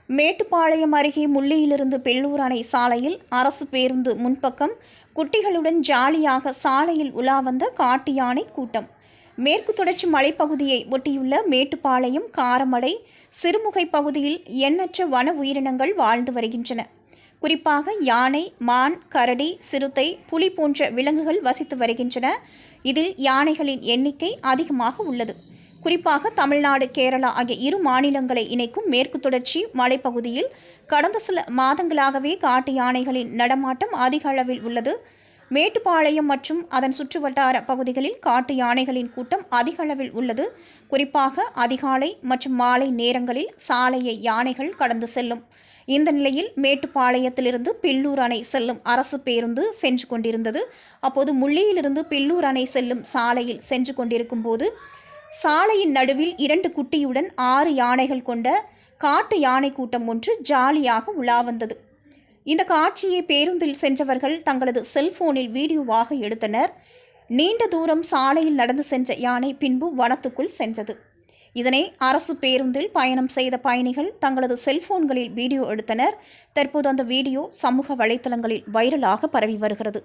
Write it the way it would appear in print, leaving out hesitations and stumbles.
மேட்டுப்பாளையம் அருகே முள்ளியிலிருந்து பெல்லூர் அணை சாலையில் அரசு பேருந்து முன்பக்கம் குட்டிகளுடன் ஜாலியாக சாலையில் உலா வந்த காட்டு யானை கூட்டம். மேற்கு தொடர்ச்சி மலைப்பகுதியை ஒட்டியுள்ள மேட்டுப்பாளையம், காரமடை, சிறுமுகை பகுதியில் எண்ணற்ற வன உயிரினங்கள் வாழ்ந்து வருகின்றன. குறிப்பாக யானை, மான், கரடி, சிறுத்தை, புலி போன்ற விலங்குகள் வசித்து வருகின்றன. இதில் யானைகளின் எண்ணிக்கை அதிகமாக உள்ளது. குறிப்பாக தமிழ்நாடு, கேரளா ஆகிய இரு மாநிலங்களை இணைக்கும் மேற்கு தொடர்ச்சி மலைப்பகுதியில் கடந்த சில மாதங்களாகவே காட்டு யானைகளின் நடமாட்டம் அதிக அளவில் உள்ளது. மேட்டுப்பாளையம் மற்றும் அதன் சுற்றுவட்டார பகுதிகளில் காட்டு யானைகளின் கூட்டம் அதிக அளவில் உள்ளது. குறிப்பாக அதிகாலை மற்றும் மாலை நேரங்களில் சாலையை யானைகள் கடந்து செல்லும். இந்த நிலையில் மேட்டுப்பாளையத்திலிருந்து பில்லூர் அணை செல்லும் அரசு பேருந்து சென்று கொண்டிருந்தது. அப்போது முள்ளியிலிருந்து பில்லூர் அணை செல்லும் சாலையில் சென்று கொண்டிருக்கும் போது சாலையின் நடுவில் 2 குட்டியுடன் 6 யானைகள் கொண்ட காட்டு யானை கூட்டம் ஒன்று ஜாலியாக உலா வந்தது. இந்த காட்சியை பேருந்தில் சென்றவர்கள் தங்களது செல்போனில் வீடியோவாக எடுத்தனர். நீண்ட தூரம் சாலையில் நடந்து சென்ற யானை பின்பு வனத்துக்குள் சென்றது. இதனை அரசு பேருந்தில் பயணம் செய்த பயணிகள் தங்களது செல்போன்களில் வீடியோ எடுத்தனர். தற்போது அந்த வீடியோ சமூக வலைதளங்களில் வைரலாக பரவி வருகிறது.